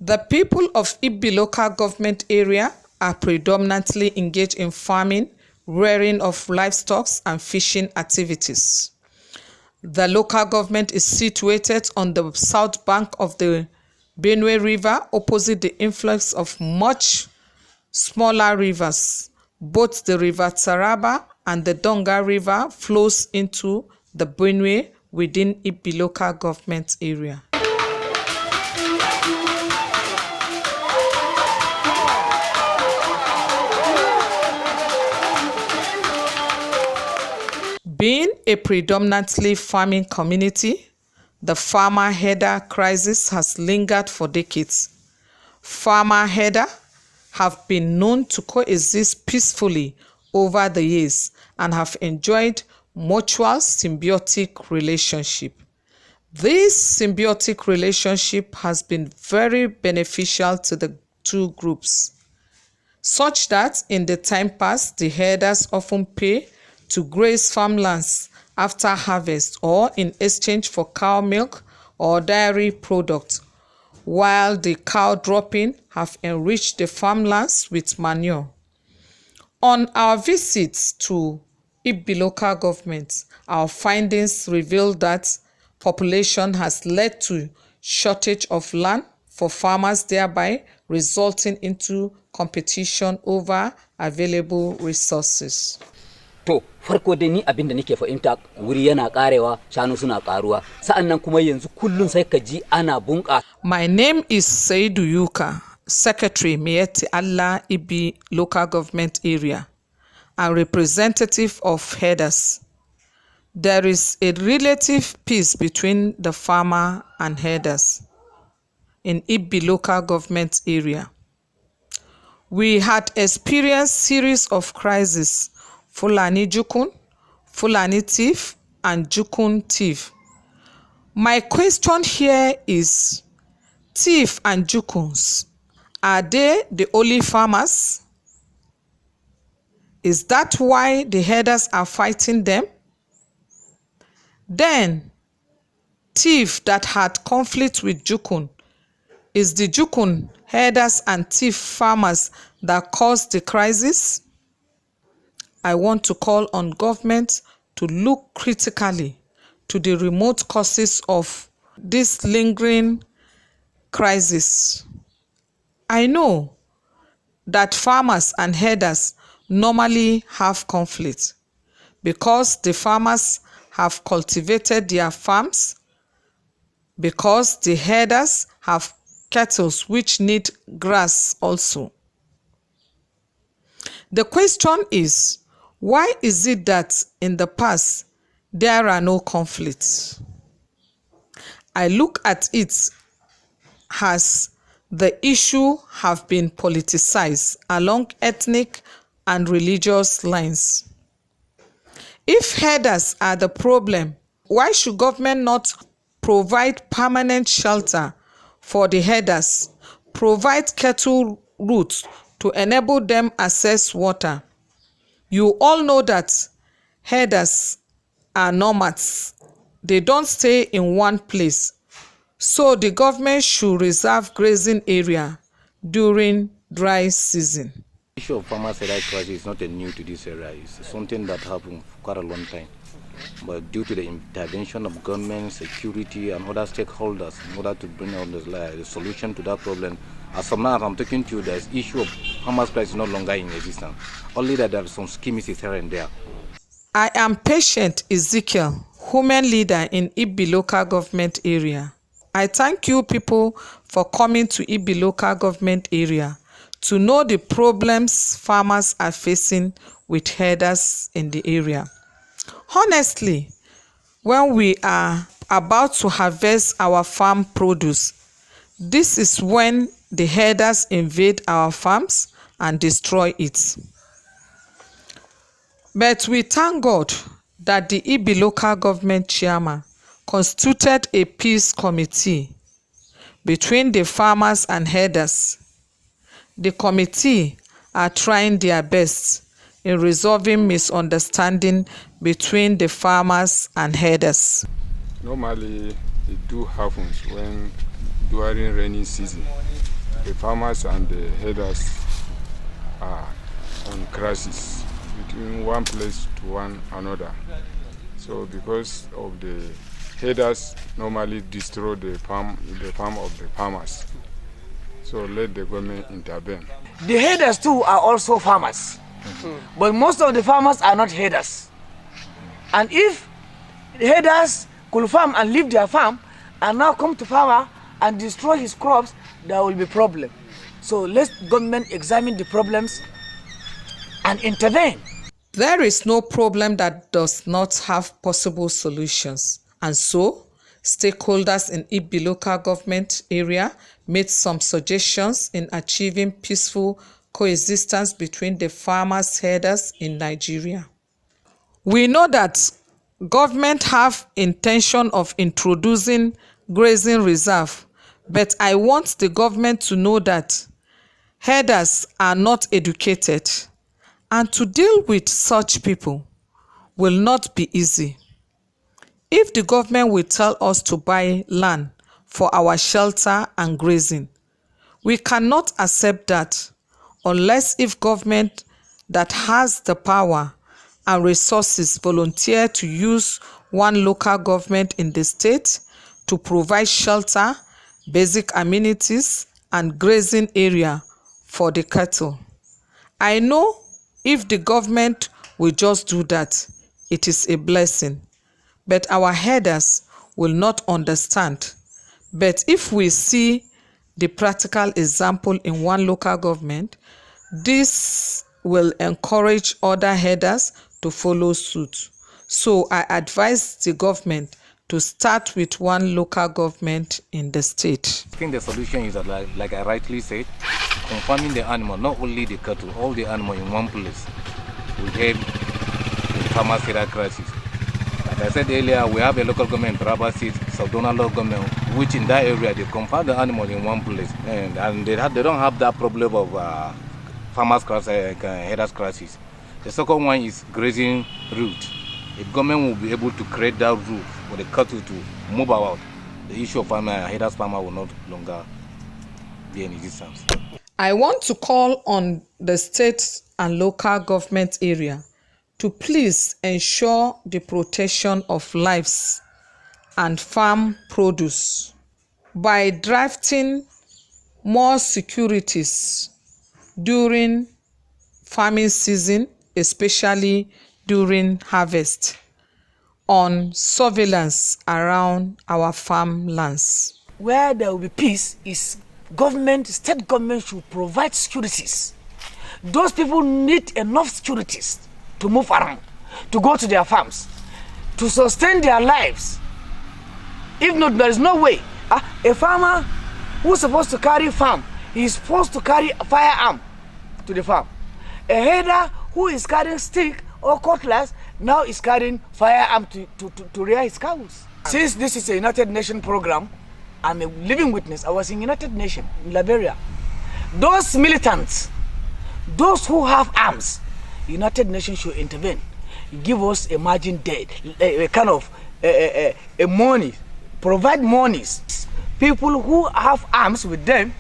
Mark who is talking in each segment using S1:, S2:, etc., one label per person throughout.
S1: The people of Ibbi local government area are predominantly engaged in farming, rearing of livestock, and fishing activities. The local government is situated on the south bank of the Benue River, opposite the influx of much smaller rivers. Both the River Taraba and the Donga River flows into the Benue within Ibbi local government area. Being a predominantly farming community, the farmer header crisis has lingered for decades. Farmer header have been known to coexist peacefully over the years and have enjoyed mutual symbiotic relationship. This symbiotic relationship has been very beneficial to the two groups, such that in the time past, the herders often pay to graze farmlands after harvest or in exchange for cow milk or dairy products, while the cow dropping have enriched the farmlands with manure. On our visits to Ibbi local government, our findings reveal that population has led to shortage of land for farmers, thereby resulting into competition over available resources.
S2: To farko dai ni abin da nake fahimta wuri yana karewa, shanu suna karuwa, sa'annan kuma yanzu kullun sai ka ji ana bunƙa.
S1: My name is Saidu Yuka, Secretary Miyetti Allah Ibbi local government area and representative of herders. There is a relative peace between the farmer and herders in Ibbi local government area. We had experienced series of crises: Fulani Jukun, Fulani thief, and Jukun thief. My question here is, thief and Jukuns, are they the only farmers? Is that why the herders are fighting them? Then, thief that had conflict with Jukun, is the Jukun herders and thief farmers that caused the crisis? I want to call on government to look critically to the remote causes of this lingering crisis. I know that farmers and herders normally have conflict because the farmers have cultivated their farms, because the herders have cattle which need grass also. The question is, why is it that in the past there are no conflicts? I look at it as the issue have been politicized along ethnic and religious lines. If herders are the problem, why should government not provide permanent shelter for the herders, provide cattle routes to enable them access water? You all know that herders are nomads. They don't stay in one place. So the government should reserve grazing area during dry season.
S3: The issue of farmers' rights crisis is not new to this area. It's something that happened for quite a long time. But due to the intervention of government, security, and other stakeholders in order to bring out the solution to that problem, as of now, as I'm talking to you, the issue of farmers' price is no longer in existence. Only that there are some schemes here and there.
S1: I am Patient Ezekiel, women leader in Ibbi local government area. I thank you people for coming to Ibbi local government area to know the problems farmers are facing with herders in the area. Honestly, when we are about to harvest our farm produce, this is when the herders invade our farms and destroy it. But we thank God that the Ibbi local government chairman constituted a peace committee between the farmers and herders. The committee are trying their best in resolving misunderstanding between the farmers and herders.
S4: Normally, it do happens when during rainy season. the farmers and the herders are on crisis between one place to one another. So because of the herders normally destroy the farm of the farmers. So let the government intervene.
S5: The herders too are also farmers, but most of the farmers are not herders. And if the herders could farm and leave their farm and now come to farmer and destroy his crops, there will be problem. So let government examine the problems and intervene.
S1: There is no problem that does not have possible solutions. And so, stakeholders in Ibi local government area made some suggestions in achieving peaceful coexistence between the farmers herders in Nigeria. We know that government have intention of introducing grazing reserve, but I want the government to know that herders are not educated, and to deal with such people will not be easy. If the government will tell us to buy land for our shelter and grazing, we cannot accept that unless if government that has the power and resources volunteer to use one local government in the state to provide shelter, basic amenities, and grazing area for the cattle. I know if the government will just do that, it is a blessing. But our herders will not understand. But if we see the practical example in one local government, this will encourage other herders to follow suit. So I advise the government to start with one local government in the state.
S3: I think the solution is that, like I rightly said, confining the animal, not only the cattle, all the animal in one place will help the farmers' herder crisis. Like I said earlier, we have a local government, Taraba State, Saldona local government, which in that area they confine the animal in one place, and they don't have that problem of farmers' crisis, herders' crisis. The second one is grazing route. If government will be able to create that route for the cattle to move about, the issue of herders farmer will not longer be in existence.
S1: I want to call on the state and local government area to please ensure the protection of lives and farm produce by drafting more securities during farming season, especially during harvest, on surveillance around our farmlands.
S5: Where there will be peace is government, state government should provide securities. Those people need enough securities to move around, to go to their farms, to sustain their lives. If not, there is no way. A farmer who's supposed to carry farm, he is supposed to carry a firearm to the farm. A herder who is carrying stick or cutlass now is carrying firearm to rear his cows. Since this is a United Nations program, I'm a living witness. I was in United Nations in Liberia. Those militants, those who have arms, United Nations should intervene, give us a margin debt, a kind of a money, provide monies. People who have arms with them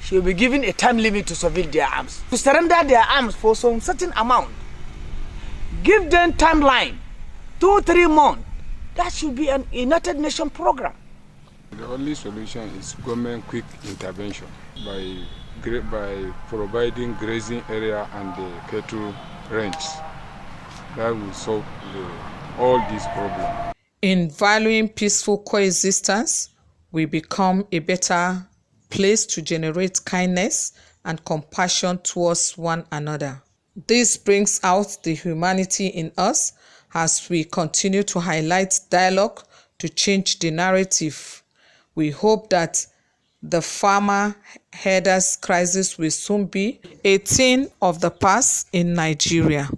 S5: should be given a time limit to surveil their arms, to surrender their arms for some certain amount. Give them timeline, 2-3 months. That should be an United Nations program.
S4: The only solution is government quick intervention by providing grazing area and the cattle range. That will solve all these problems.
S1: In valuing peaceful coexistence, we become a better place to generate kindness and compassion towards one another. This brings out the humanity in us as we continue to highlight dialogue to change the narrative. We hope that the farmer herders crisis will soon be a thing of the past in Nigeria.